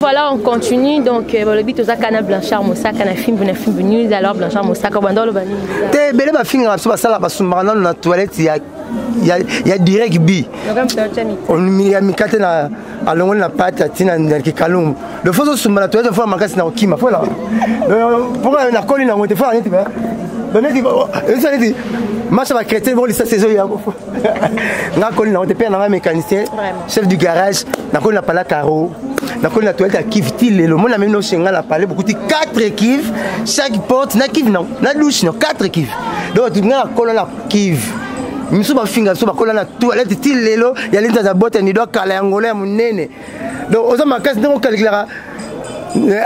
Voilà, on continue. Donc, le but aux Akana Blanchard Moussaka, na film news. Alors, Blanchard Moussaka, bandolo bani. Te bele ba film na so sala ba sumbana na toilette ya direct bi. On mi mikate na alongo na pata tina ndaki kalum. Le faut sumbana toilette faut makasi na okima faut là. Pour na koli na ngote faut aneti ba. Doneti ça neti marche ba chrétien bon lisa saison ya. Na koli na ngote père na mécanicien, chef du garage, na koli na pala caro. Donc on a toilette à Kiv le monde a même nos chenga la parlé beaucoup de 4 Kiv chaque porte na Kiv non na douche non 4 Kiv donc tu na colonne la Kiv miso ba finga so ba colonne la toilette til lelo ya linda za bote ni do kala ngole munene donc oza makasi ndeko calculer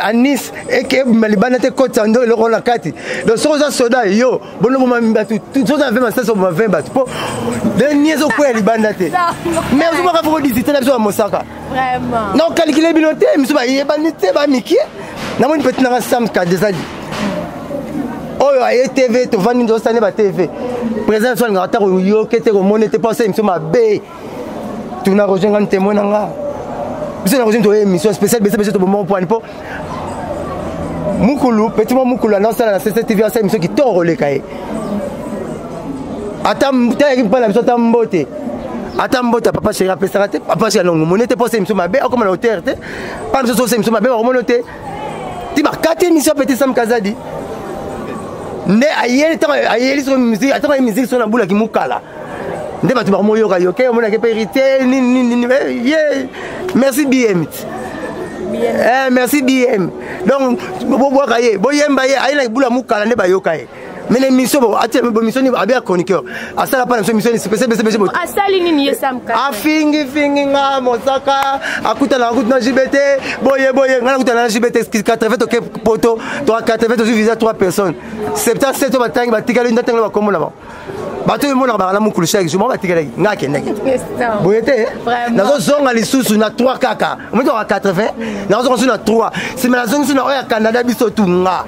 à Nice et que malibana te côte ndo le rôle la kati donc so za soda yo bono mo mbatu tout so za 20 so 20 batu po dernier zo ko libanda te mais on va faire visiter na so Mosaka vraiment non calculer biloté miso ba yebanite ba miki na mo petit na sam ka desali oyo a TV to vandi ndo sane ba TV présent so ngata yo kete ko monete passer miso ma be tu na rejoindre témoin nga c'est une émission spéciale, mais c'est moment pour Mukulu, petit Mukulu, annonce la CCTV, c'est une émission qui t'en relais. Attends, tu pas la mission Tambote. Attends, papa chéri, papa chéri, non, mon était pas émission ma belle, comme la hauteur, pas une émission ma belle, on noté. Tu vas 4 émissions petit Sam Kazadi. Ne aïe, sur musique, attends, la musique sur la boule qui moukala. Merci BM. Merci BM. Donc, mais l'émission, l'émission est bien chroniqueur. À ça, la pas l'émission spéciale. À ça, l'ini Sam. À fingi, Mosaka, à Kuta la route na JBT, boye, na Kuta la JBT, 80 poto, 80 visa 3 personnes. 77 batang, batika l'une d'attendre la commune là-bas. Bato yo mona ba la mukulu chaque jour ba tika nga kendeke boyete nazo zonga lisusu na 3 kaka moto wa 80 nazo zonga na 3 c'est mais nazo zonga na Canada biso tunga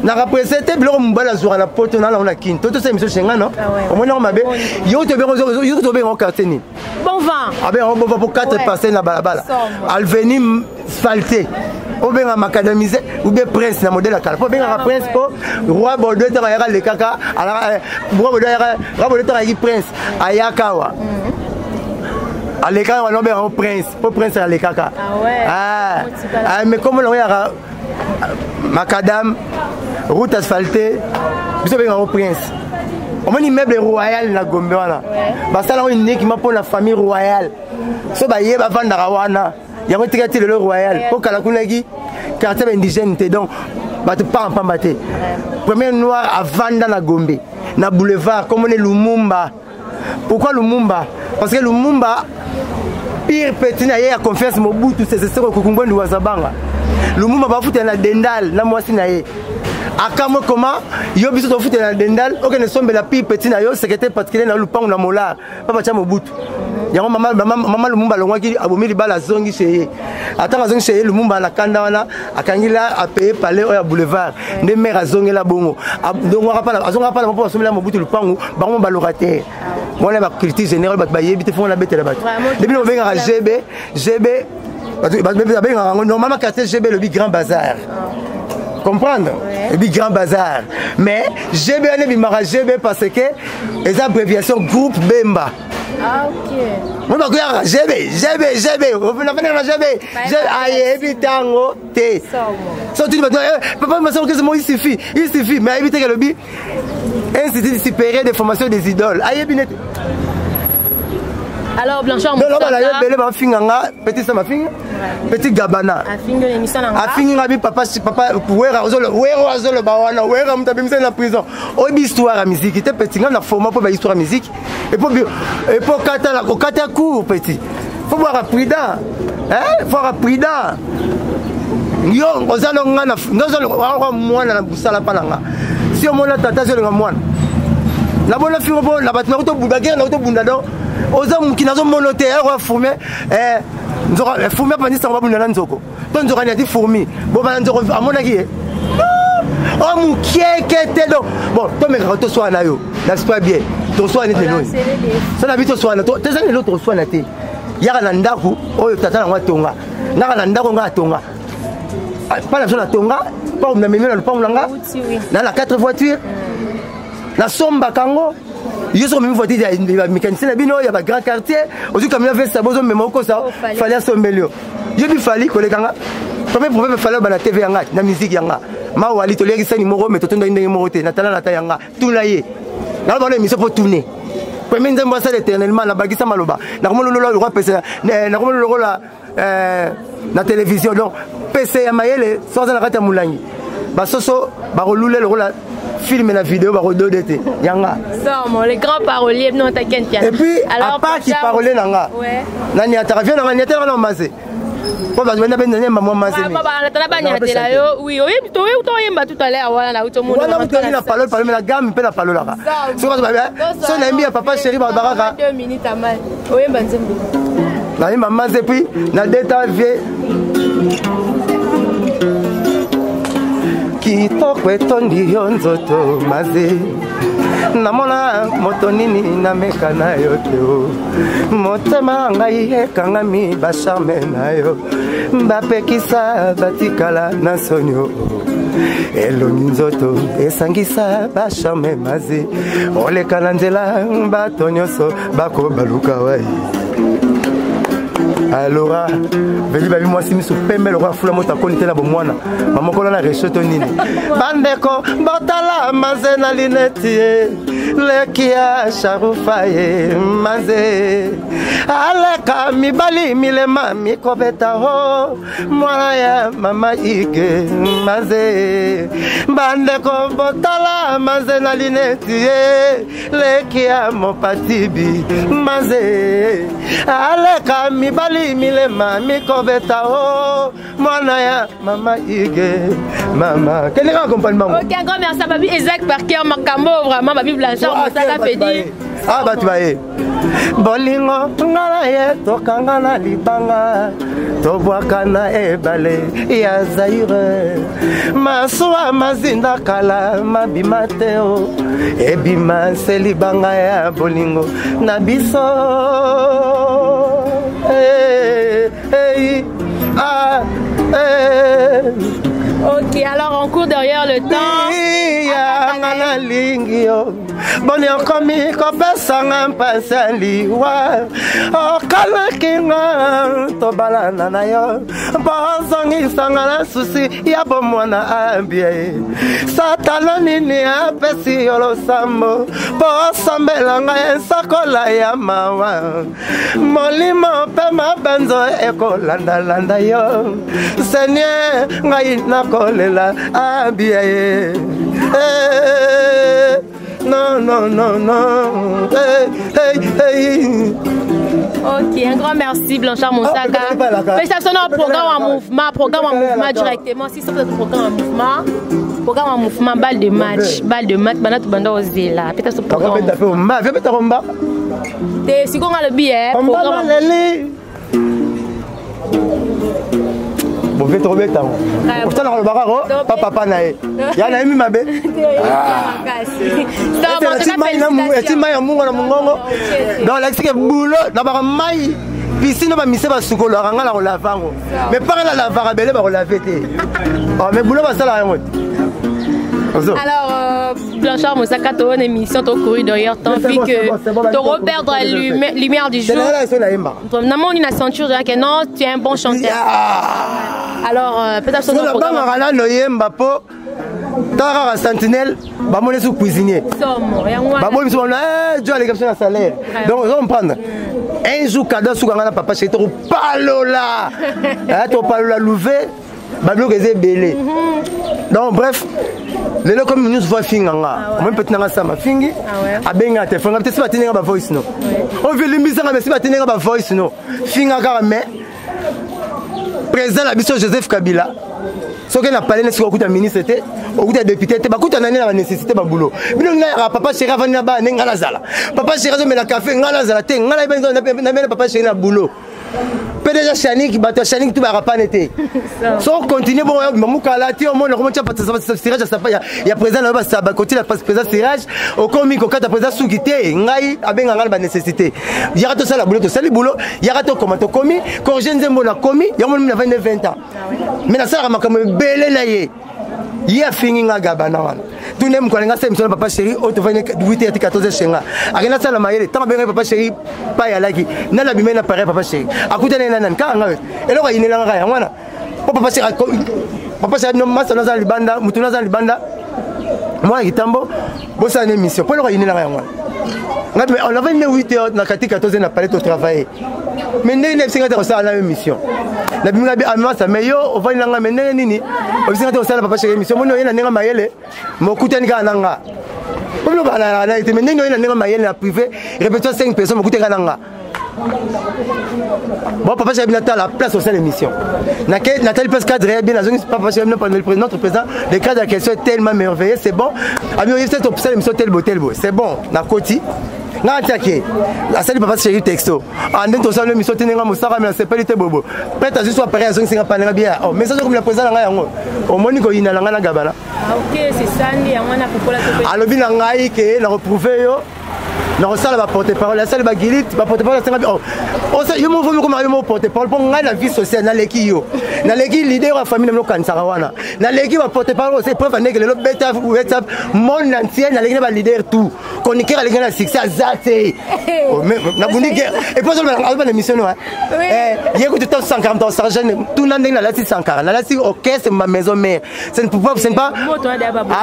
na représenter biloko mbala zura na poto na la kin toto c'est monsieur chenga non au moins mabe yo to be en quartier ni bon vent ah ben on va pour 4 personnes na balabala al venir spalter ou bien macadamisé ou bien prince na modèle kala po bien prince po roi Bordeaux ta ya le kaka ala roi Bordeaux ta ya prince ayakawa aleka wana bien prince po prince ya le kaka ah mais comme on ya macadam route asphaltée biso bien prince on immeuble royal na Gombe wana basala une équipe pour la famille royale so ba yeba vanda wana il y a un truc le royal pour Kalakunagi quartier indigène donc bato pas en pambaté premier noir à vanda na Gombe na boulevard comme on est Lumumba. Pourquoi Lumumba? Parce que Lumumba pire petit na ya confiance Mobutu c'est ce que Kongo ndi wazabanga Lumumba ba futa na dendal na mwasi na ye akamo comment yo biso to futa na dendal okene sombe la pire petit na yo secrétaire particulier na lupango na mola papa cha Mobutu yango mama Lumumba longwaki abomili bala zongi chez atanga zongi chez Lumumba na kanda wana akangila a payer palais oya boulevard nde mère azongela bongo ndongwa pa azonga pa na somela Mobutu lupango bango balorate moi la culture générale ba yebi te font la bête la batte depuis on venga GB normalement quartier GB le big grand bazar comprendre le big grand bazar mais GB on est bimara GB parce que les abréviations groupe Bemba. Ah ok. Moi ba kuya GB on va venir na GB aye bitango te so tu papa me semble que c'est moi il suffit mais éviter que le bi Institut supérieur de formation des idoles aye binete. Alors Blanchard non ba finganga petit ça ma finga petit gabana a finga l'émission nga a finga bi papa wera azolo ba wana wera mutabi misa na prison o bi histoire à musique était petit nga na format pour ba histoire à musique et pour kata la kata court petit faut voir prudent faut voir prudent yo ozalo nga na ngozalo wa mwana na busala pananga si o mona tata zo nga mwana la bonne finga bo la batina ko to budagera na to bunda do oza mukinazo monote wa fume nzoko fume pa nisa babunda na nzoko to nzoko ni fourmi bo ba nzoko amona ki o mukieke do bon to me ka to so na yo n'est-ce pas bien to so ni te no ça na bito so na to te ça ni l'autre so na te yaka na ndako oyo tata nango atonga naka na ndako nga atonga pas na zone atonga pas na mimi na lupango nanga na 4 voitures na somba kango yo so mimi voiture ya mécanicien na bino ya ba grand quartier aussi comme il fait ça bozo memo ko ça fallait sombelio yo bi fali ko le kanga premier problème fallait ba na TV yanga na musique yanga ma wali to leki sani moko meto tondo ndenge moko te na tala na ta yanga tulaye na ba na émission pour tourner premier nzembo ça éternellement na bagisa maloba na komo lolo le roi PC na komo lolo la na télévision donc PC ya mayele sans na kata mulangi ba soso ba rolule le rôle film la vidéo ba rododete yanga Somo les grands paroliers non t'inquiète bien. Et puis alors pas qui parler nanga ouais nani atravient na nani atara na masé pour ba benda benda maman masé ba ba na ba nyatela yo oui oui to yemba tout à l'heure voilà na uto monde na parole la gamme pe na parole là so ba so na mbi papa chéri ba baraka 2 minutes à mal oyemba nzembe na yemba masé puis na deta vie kitoko etondi yo nzoto maze namona moto nini nameka na yo te o motema ngai ekangami basharme na yo bapekisa batikala na soni o elongi nzoto esangisa basharme maze oleka na nzela bato nyonso bakobaluka wai alora veli babi mwasi miso pembe le roi fula mota koni tena bomwana mamoko na reshoto nini bandeko botala maze na lineti lekia sharufaye maze aleka mibali milema mikobeta ho mwana ya mama ike maze bandeko botala maze na lineti lekia mopatibi maze aleka mibali milema mikobeta o mwana ya mama ige mama quel est l'accompagnement OK un grand merci à Babi Isaac Parker makambo vraiment Babi Blanchard Mosaka Fedi ah bah tu vas bolingo ngala ye tokanga na libanga tobwaka na ebale ya Zaire maswa mazinda kala mabima teo ebima selibanga ya bolingo na biso Ok, alors on court derrière le temps. Boni okomi kopesanga mpasa liwa okalakinga tobalana na yo bozongisanga na susi ya bomwana ambie satana nini apesi yo losambo bosambelanga ensakola ya mawa molimo mpe mabanzo ekolandalanda yo senye ngai nakolela ambie non, non, non, non. Hey, hey, hey. Ok, un grand merci Blanchard Mosaka. Félicitations au programme en mouvement directement. Si c'est le programme en mouvement, balle de match, banat banda ozela. Peut-être ce programme. T'es si qu'on a le billet. Programme. Bon, fais trop bien, t'as pourtant, dans le barreau, papa nae. Y'a un ami mabe. Dans l'extérieur, boulot, dans le maï. Piscine, on mise sur le rang, on l'a fait. Mais par là, la varabelle, on l'a fait. Oh, mais boulot, ça la remonte. Alors, Blanchard Mosaka, tu as une émission, tu as couru derrière, tant pis que tu repères la lumière du jour. Normalement, on a une ceinture que non, tu es un bon chanteur. Alors, peut-être que tu as un sentinelle, tu es un cuisinier. Tu es un salaire. Donc, on va prendre un jour, cadeau, tu as un papa chez toi, palola. Tu as palola louvé. Bablo que belé. Donc bref, les gens comme nous voient finganga. On même peut tenir ça ma fingi. A benga te fanga peut-être pas tenir ba voice no. On veut limiter mais si pas tenir ba voice no. Finga mais président la biso Joseph Kabila. Ce qu'on a parlé sur le ministre était au coup de député te bakuta nani la nécessité ba boulot. Bino nga papa chéri avana ba ngala zala. Papa chéri zo me la café ngala zala te ngala benzo na papa chéri na boulot. déjà Chanik, bato Chanik tout va pas n'était. Sans continuer bon mamuka la ti au monde comment tu as pas tirage ça il y a présent là ça va continuer la présent tirage au comique au cadre présent sous guité ngai abenga ngala ba nécessité. Il y a tout ça la boulot, tout ça le boulot, il y a tout comment to commis, corriger nzembo na commis, il y a mon 20 ans. Mais na ça makamo belé na ye. Il y a fini nga gabana wana. Tout nem ko nga sem papa chéri o to vane 8h 14h chenga. Akena sala mayele tant benga papa chéri pa ya laki. Na la bimena pare papa chéri. Akuta na nan ka nga. Eloko yinela nga ya wana. Papa chéri no masa na za libanda, mutuna za libanda. Moi kitambo bosa na émission. Pour eloko yinela nga ya wana. On avait 8h na 14h na palais au travail. Mais n'est pas singa ta ça la émission. La bimga bi amama sa meyo o vani nga menene nini. O singa ta ça papa chéri émission. Mono yena nga mayele. Mokutani ka nanga. Comme le bana na ite menene yena nga mayele na privé. Répétition 5 personnes mokutani ka nanga. Bon papa chéri binata la place au sein de l'émission. Nathalie Place cadre bien papa chéri notre président le cadre de la question est tellement merveilleux, c'est bon. Ami il cette option l'émission tel beau. C'est bon. Na koti. Na attaqué. La salle papa chéri texto. En dentro ça l'émission tenenga musaka mais c'est pas lité bobo. Peut-être juste après à 5 panera bien. Oh mais ça comme la président nga yango. O moniko ina nga na gabana. Ah OK, c'est ça ndi yango na popola to. Alobi na ngai ke na reprouver yo. Non, ça va porter parole. La salle va guider, va porter parole. Oh, ça, il me faut me porter parole pour la vie sociale. Dans l'équipe, dans l'équipe, l'idée de la famille de Kansarawana. Dans l'équipe, va porter parole. C'est preuve que le bêta ou WhatsApp, monde entier, dans l'équipe, va leader tout. Qu'on y a les succès à Zate. Na bundi guerre. Et pour ça, on va l'émission, hein. Il y a que tout 140 ans, sargent, tout le monde dans la 640. Dans la 6 orchestre, ma maison mère. Ce n'est pas.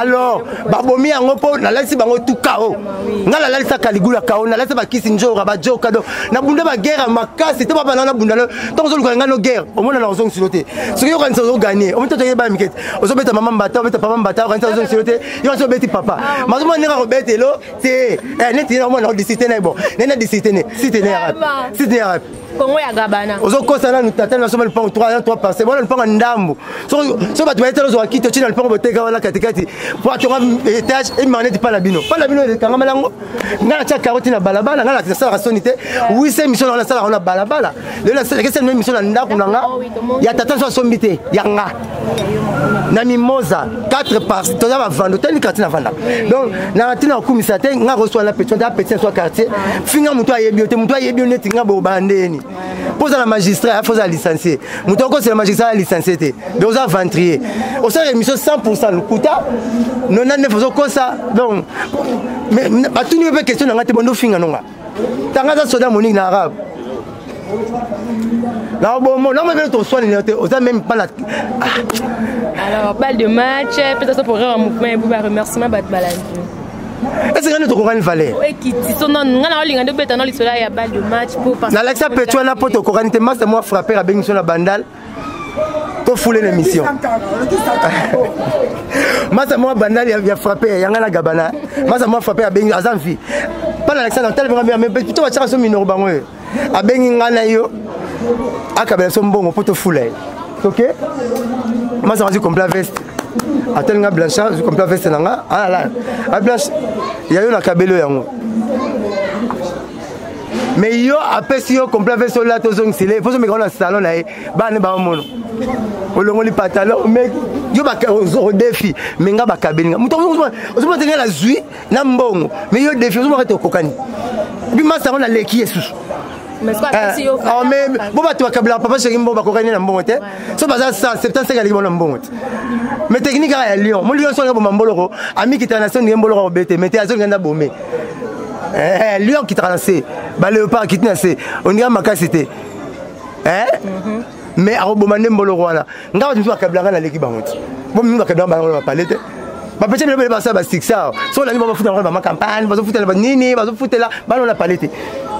Alors, Babomi en repos, dans la 6 bango tout chaos. Dans la 6 Kaligula kao na lasa ba kisinjo ba joka do na bunda ba guerre makasi te ba na bunda no to zo luka ngano guerre o mona na zo silote so yo kan so gagner o mto to yeba miket o so beta mama mbata o beta papa mbata o kan so silote yo so beti papa mazo mo nera robete lo te neti na mo na disité na bon na disité ne cité ne arabe Kongo ya gabana ozo kosa na nutata na so le pont 3 parce que bon le pont ndambo so ba to etelo zo akito china le pont boteka wala katikati pour to étage et maneti pas la bino de kangama lango na cha carotte na balabala na la sala sonité oui c'est mission na sala na balabala le la c'est une mission na ndako nanga ya tata so sombité yanga na mimosa 4 par to za vando tani quartier na vanda donc na tina kumisa te nga reçoit la petite da petit soit quartier finga muto ayebi neti nga bo bandeni pose la magistrat faut la licencier muto ko c'est la magistrat licencié te donc ça ventrier au sein émission 100% le kuta 99 ko ça donc mais pas tout niveau question na ngate bondo finga nonga tanga za soda monique na arabe là bon non mais ton soin on même pas la alors balle de match peut-être pour un mouvement et pour remerciement bat balance. Est-ce que nous avons une valeur? Oui, qui sont non, on a linga de bête dans le soleil à balle de match pour passer. Na Alexa Petro na poto coranité master moi frapper à Benison la bandal. To fouler l'émission. Masa moi bandal il a frappé yanga na gabana. Masa moi frappé à Benison azanfi. Pas Alexandre tel mais plutôt va tirer minoro bango. A Benginga na yo. Akabela so mbongo poto fouler. OK? Masa va complet veste. Atelinga blanchard je complet veste nanga. Ah là. A blanche ya yo na kabelo yango. Mais yo après si yo complet veste là to zong sile, faut se mettre dans le salon là ba ne ba mono. Olongo li pantalon mais yo ba au défi mais nga ba kabelinga. Muto ozo tenga la zui na mbongo. Mais yo défi ozo ba to kokani. Bi masa on a leki yesus. Mais c'est pas si yo. Ah mais bon ba to kabela papa chéri mbongo ba kokani na mbongo te. So baza 175 ali bona mbongo te. Mais technique à Lyon, mon Lyon sont là pour Mamboloro, ami qui international ni Mamboloro bête, mais t'es à zone ganda bomé. Lyon qui traversé, bah léopard qui tenait, on y a ma cité. Mais à Robomane Mboloro là, on a dit que Kablaga na l'équipe bangote. Bon, nous Kablaga on va parler. Bah peut-être le pas ça, bah c'est ça. Soit la nuit on va foutre dans ma campagne, on va foutre la nini, on va foutre là, bah on a parlé.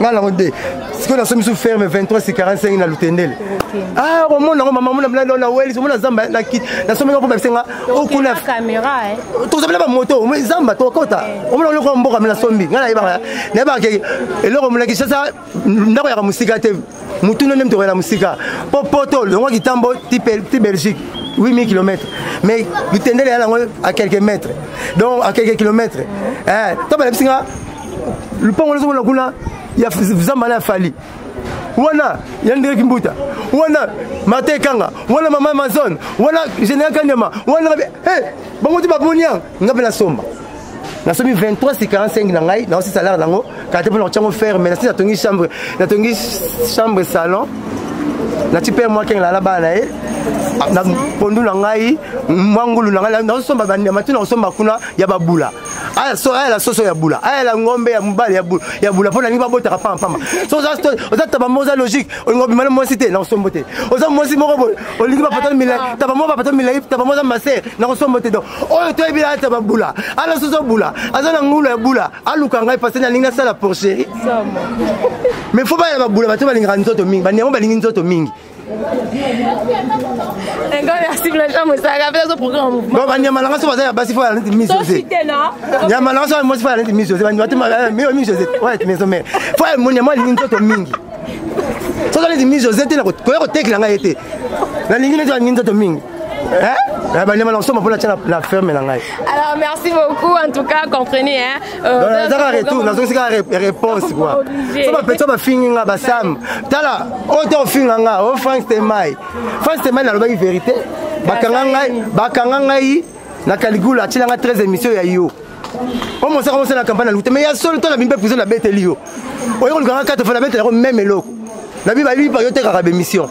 Nga la ronde. Ce qu'on a sommes sous ferme 23 c'est 45 na Lutendel. Ah, au monde na maman na Wells, on a zamba na kit. Na somme ko besenga o kuna caméra to zabela ba moto, mais zamba to kota. On me le ko mboka na sombi. Nga na iba. Na ba ke eloko mlaki ça ndako ya musika te. Mutu no nem to la musika. Poto le ngwa kitambo type Belgique. 8000 km. Mais Lutendel est à quelques mètres. Donc à quelques kilomètres. To ba le singa. Le pont on le kuna il y a Zambala Fali. wana Yandere Kimbuta wana Matekanga wana Mama Amazon wana Général Kanyama wana bango ti baboniang ngabe na somba na somi 23,45 na ngai na aussi salaire nango quand tu peux l'entendre faire mais na tongi chambre salon na ti père moi king la bana na pondu na ngai mangulu na ngai na somba bandi matu na somba kuna ya babula aya soso ya bula aya la ngombe ya mubali ya bula pona ninga bota pamba pamba so za taba moza logique ngombe mala mo cité na sombote oza mo si moko boy olingi ba patana mila taba mo ba patana mila taba moza maser na sombote do o to ebila taba bula ala soso bula azana ngulu ya bula aluka ngai passer na linga sala pour chérie mais faut pas ya bula bato balinga nzoto mingi banyamo balingi nzoto mingi. Merci Blanchard Moussaka, peut-être programme en mouvement. Bon, Nyamala so baza basi faut aller mise José. Nyamala so mo faut aller mise José, bani watu mais mise José. Ouais, mais mais. Faut mon nyama lingi nzoto mingi. So aller mise José te na ko tekla nga été. Na lingi nzoto mingi. Hein? La ferme. Alors merci beaucoup en tout cas, comprenez hein. Retour, réponse quoi. Ça va peut-être finir ba Sam. Tala, auto finir nga, o France Temai. France Temai na loba vérité. Bakanga ngai na Caligula tilanga 13 émissions ya yo. On m'a commencé la campagne à lutter mais il y a seul temps la bimbe prison la bête lio. Oyo le grand 4 fois la bête même eloko. La Bible a lui par yote émission.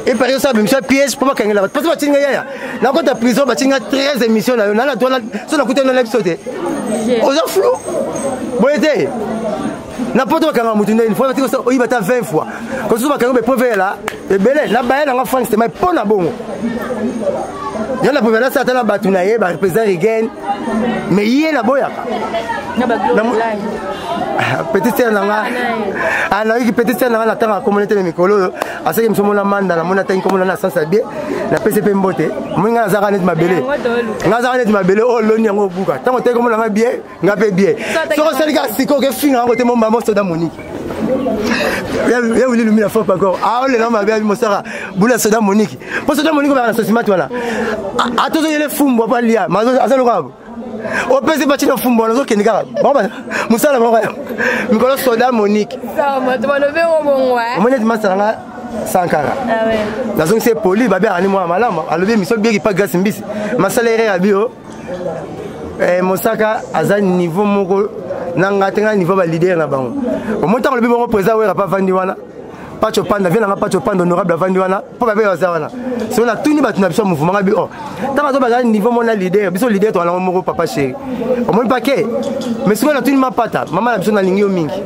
Et par yote ça émission piège pour pas qu'il la parce que batinga ya. Na kota prison batinga 13 émissions na la doit ça na coûté dans l'épisode. Aux flou. Boyete. N'importe quoi quand mutunda une fois batinga ça oyi bata 20 fois. Quand ça ba quand be preuve là, et belé na ba na France c'est mais pas na bongo. Il y a la ça tala batuna ye ba représenter again. Mais yé na boya. Na ba petite sœur nanga ana qui petite sœur nanga natanga communauté de mikolo asaki msomo na manda na mona tangi komona na sansa bien na PCP mbote mwinga nazaka net mabele nazaka net mabele o loni yango buka tango te komona nga bien nga pe bien so ko selika siko ke finga ngo te mo mama soda Monique ya wili lumina fort encore ah ole na mabele mo sara bula soda Monique po soda Monique ba na sosimati wala atozo yele fumbo pa lia mazo azalo kwabo au PC bâti fumbo nazo kenika baba musala moko mikolo soda Monique ça moi to lever au bon ouais on est masanga sankara ah ouais nazo c'est poli babe ani moi malama alobi miso bieki pas grâce mbisi masala ere abio Mosaka aza niveau moko nanga tenga niveau ba leader na bango au montant le bon président wera pas vandi wana Pacho Panda vient na Pacho Panda honorable vandi wana po ba ba za wana so na tuni ba tuna biso mouvement ngabi oh tanga zo ba niveau mona leader biso leader to na moko papa chéri o mo paquet mais souvent na tuni mapata mama na biso na lingio mingi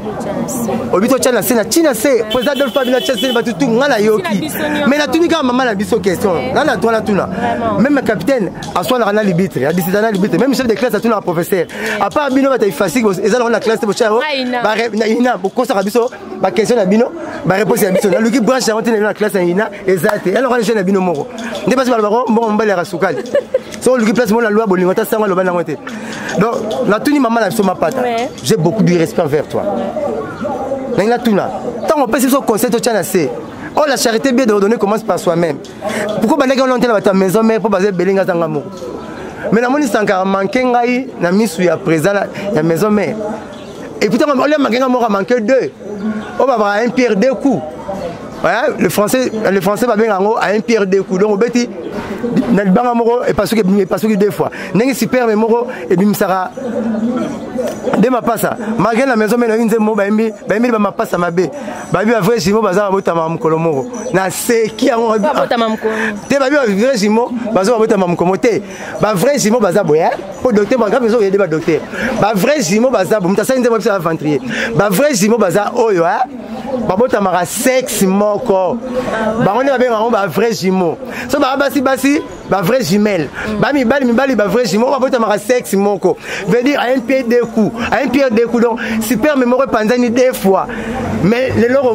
obito chana sena china se président Adolphe Kabila chese ba tutu ngala yoki mais na tuni ka mama na biso question na tuna même capitaine aswa na libitre a décidé na libitre même chef de classe tuna professeur à part bino ba taille facile ezala na classe bo chao ba ina bo kosa biso ba question na bino ba réponse na luki branche ya tene na classe ina ezate alors on jeune bino moko ndé pas balbaro mbongo mbale ya sukali so luki place mona loi bolingo ta sanga loba na ngote donc la tuni maman na biso mapata j'ai beaucoup de respect envers toi na tuna tant on peut se concept au chana c'est oh la charité bien de redonner commence par soi-même pourquoi bandaka on entend ta maison mère pour baser belinga zanga moko mais na moni sankara manquer ngai na misu ya présent ya maison mère et putain on lui manquer moko manquer deux on va avoir un pierre deux coups. Ouais, le français va bien en haut à un pierre deux coups. Donc on bêtit dans le banc moro et parce que deux fois. N'est-ce super mais moro et bim sara. De ma passe. Malgré la maison mais une zemo baimbi ba ma passe ma bé. Babi vrai jimo baza bota mam kolomoro. Na c'est qui a on bota mam ko. Te babi vrai jimo baza bota mam komote. Ba vrai jimo baza boya. Pour docteur ba grave besoin ba docteur. Ba vrai jimo baza bum ta ça une zemo ça ventrier. Ba vrai jimo baza oyo hein. Babota mara sexe moko ba on ba ba vrai jumeau so ba basi ba vrai jumelle ba mi bali ba vrai jumeau babota mara sexe moko veut dire à un pied deux coups donc super mémoire panzani deux fois mais le loro